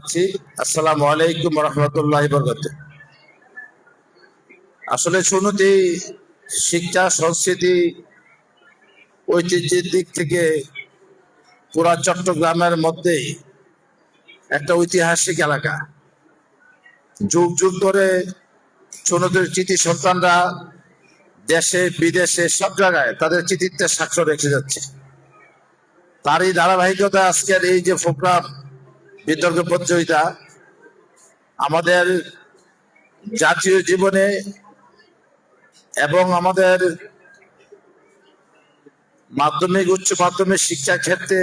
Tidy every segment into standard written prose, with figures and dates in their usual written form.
আসসালামু আলাইকুম রহমতুল্লাহ বরকাত। আসলে শুনুতি শিক্ষা, সংস্কৃতি, ঐতিহ্যের দিক থেকে পুরা চট্টগ্রামের মধ্যেই একটা ঐতিহাসিক এলাকা। যুগ যুগ ধরে সুনতির কৃতি সন্তানরা দেশে বিদেশে সব জায়গায় তাদের কৃতিত্বের স্বাক্ষর রেখে যাচ্ছে। তারই ধারাবাহিকতা আজকের এই যে প্রোগ্রাম, বিতর্ক প্রতিযোগিতা, আমাদের জাতীয় জীবনে এবং আমাদের মাধ্যমিক উচ্চ মাধ্যমিক শিক্ষা ক্ষেত্রে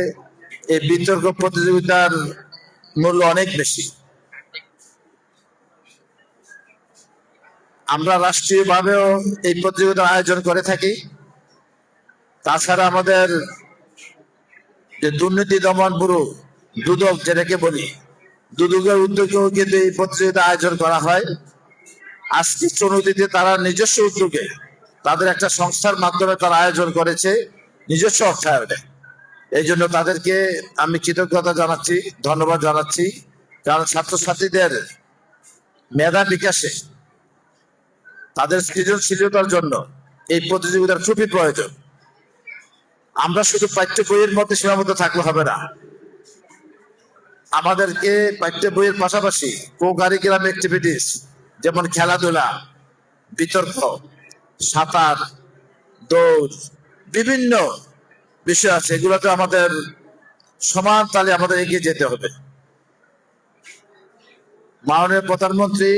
এই বিতর্ক প্রতিযোগিতার মূল্য অনেক বেশি। আমরা রাষ্ট্রীয়ভাবেও এই প্রতিযোগিতার আয়োজন করে থাকি। তাছাড়া আমাদের যে দুর্নীতি দমন ব্যুরো, দুদক যেটাকে বলি, দুদকের উদ্যোগেও কিন্তু এই প্রতিযোগিতা আয়োজন করা হয়। আজকে চুনতিতে তারা নিজস্ব উদ্যোগে তাদের একটা সংস্থার মাধ্যমে তারা আয়োজন করেছে নিজস্ব অর্থায়নে। এই জন্য তাদেরকে আমি কৃতজ্ঞতা জানাচ্ছি, ধন্যবাদ জানাচ্ছি। কারণ ছাত্রছাত্রীদের মেধা বিকাশে, তাদের সৃজনশীলতার জন্য এই প্রতিযোগিতার খুবই প্রয়োজন। আমরা শুধু পাঠ্য বইয়ের মধ্যে সীমাবদ্ধ থাকলে হবে না। আমাদেরকে পাঠ্য বইয়ের পাশাপাশি কো কারিকুলাম অ্যাক্টিভিটিস, যেমন খেলাধুলা, বিতর্ক, সাঁতার, দৌড়, বিভিন্ন বিষয় আছে, এগুলোতে আমাদের সমান তালে আমাদের এগিয়ে যেতে হবে। মাননীয় প্রধানমন্ত্রী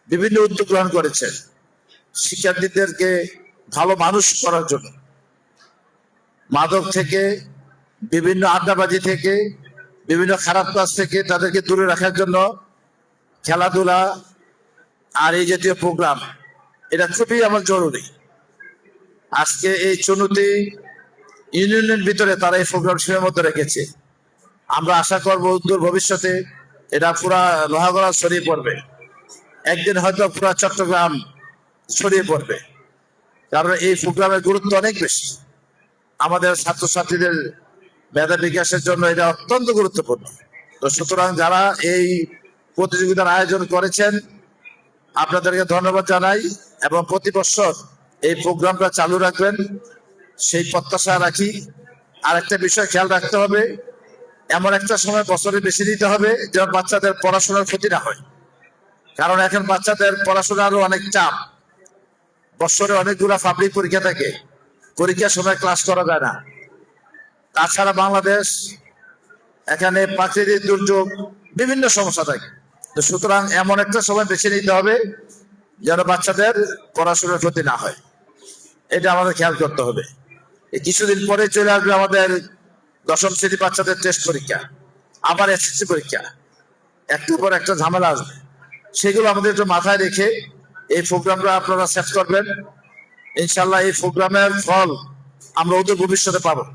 বিভিন্ন উদ্যোগ গ্রহণ করেছেন শিক্ষার্থীদেরকে ভালো মানুষ করার জন্য। মাদক থেকে, বিভিন্ন আড্ডাবাজি থেকে, বিভিন্ন খারাপ কাজ থেকে তাদেরকে দূরে রাখার জন্য খেলাধুলা আর এই জাতীয় প্রোগ্রাম, এটা খুবই আমার জরুরি। আজকে এই চুনতি ইউনিয়নের ভিতরে তারা এই প্রোগ্রাম সীমাবদ্ধ রেখেছে। আমরা আশা করব উত্তর ভবিষ্যতে এটা পুরা লোহাগড়া ছড়িয়ে পড়বে, একদিন হয়তো পুরা চট্টগ্রাম ছড়িয়ে পড়বে। কারণ এই প্রোগ্রামের গুরুত্ব অনেক বেশি। আমাদের ছাত্রছাত্রীদের মেধা বিকাশের জন্য এটা অত্যন্ত গুরুত্বপূর্ণ। তো সুতরাং যারা এই প্রতিযোগিতার আয়োজন করেছেন, আপনাদেরকে ধন্যবাদ জানাই এবং প্রতি বছর এই প্রোগ্রামটা চালু রাখবেন সেই প্রত্যাশা রাখি। আর একটা বিষয় খেয়াল রাখতে হবে, এমন একটা সময় বছরে বেশি দিতে হবে যেন বাচ্চাদের পড়াশোনার ক্ষতি না হয়। কারণ এখন বাচ্চাদের পড়াশোনারও অনেক চাপ, বছরে অনেকগুলো পাবলিক পরীক্ষা থাকে, পরীক্ষার সময় ক্লাস করা যায় না। তাছাড়া বাংলাদেশ, এখানে প্রাকৃতিক দুর্যোগ, বিভিন্ন সমস্যা থাকে। তো সুতরাং এমন একটা সময় বেছে নিতে হবে যেন বাচ্চাদের পড়াশোনার ক্ষতি না হয়, এটা আমাদের খেয়াল করতে হবে। এই কিছুদিন পরে চলে আসবে আমাদের দশম শ্রেণী বাচ্চাদের টেস্ট পরীক্ষা, আবার এসএসসি পরীক্ষা, একটার পর একটা ঝামেলা আসবে। সেগুলো আমাদের একটু মাথায় রেখে এই প্রোগ্রামটা আপনারা সেট করবেন। ইনশাল্লাহ এই প্রোগ্রামের ফল আমরা ওদের ভবিষ্যতে পাবো।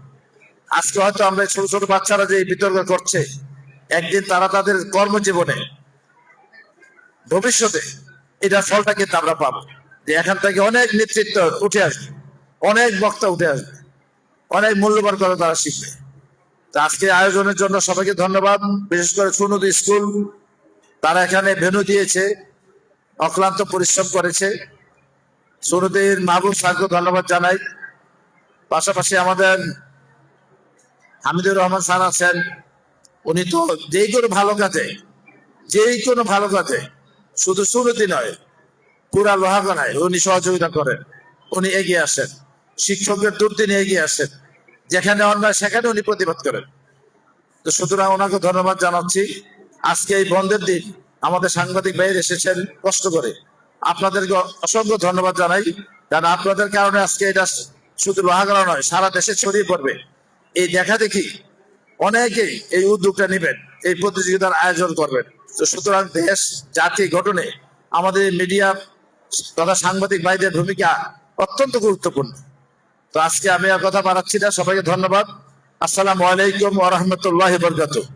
আজকে হয়তো আমরা ছোট ছোট বাচ্চারা যে বিতর্ক করছে, একদিন তারা তাদের কর্মজীবনে ভবিষ্যতে এটার ফলটা কিন্তু আমরা পাবো। যে এখান থেকে অনেক নেতৃত্ব উঠে আসবে, অনেক বক্তা উঠে আসবে, অনেক মূল্যবান কথা তারা শিখবে। তো আজকে আয়োজনের জন্য সবাইকে ধন্যবাদ। বিশেষ করে সুনতি স্কুল, তারা এখানে ভেন্যু দিয়েছে, অক্লান্ত পরিশ্রম করেছে। সুনতির মাহবুব স্যারকে ধন্যবাদ জানাই। পাশাপাশি আমাদের হামিদুর রহমান স্যার আছেন, উনি তো যেই কোনো ভালো কাজে শুধু সুনতি নয়, পুরা লোহাগড়ায় উনি সহযোগিতা করেন, উনি এগিয়ে আসেন। শিক্ষকদের দুর্দিনে এগিয়ে আসেন, যেখানে অন্যায় সেখানে উনি প্রতিবাদ করেন। তো সুতরাং ওনাকে ধন্যবাদ জানাচ্ছি। আজকে এই বন্ধের দিন আমাদের সাংবাদিক ভাইয়ের এসেছেন কষ্ট করে, আপনাদেরকে অসংখ্য ধন্যবাদ জানাই। কারণ আপনাদের কারণে আজকে এটা শুধু লোহাগড়া নয়, সারা দেশে ছড়িয়ে পড়বে। এই দেখা দেখি অনেকেই এই উদ্যোগটা নেবেন, এই প্রতিযোগিতার আয়োজন করবেন। তো সুতরাং দেশ জাতি গঠনে আমাদের মিডিয়া তথা সাংবাদিক ভাইদের ভূমিকা অত্যন্ত গুরুত্বপূর্ণ। তো আজকে আমি আর কথা বাড়াচ্ছি না, সবাইকে ধন্যবাদ। আসসালামু আলাইকুম ওয়া রাহমাতুল্লাহি ওয়া বারাকাতুহু।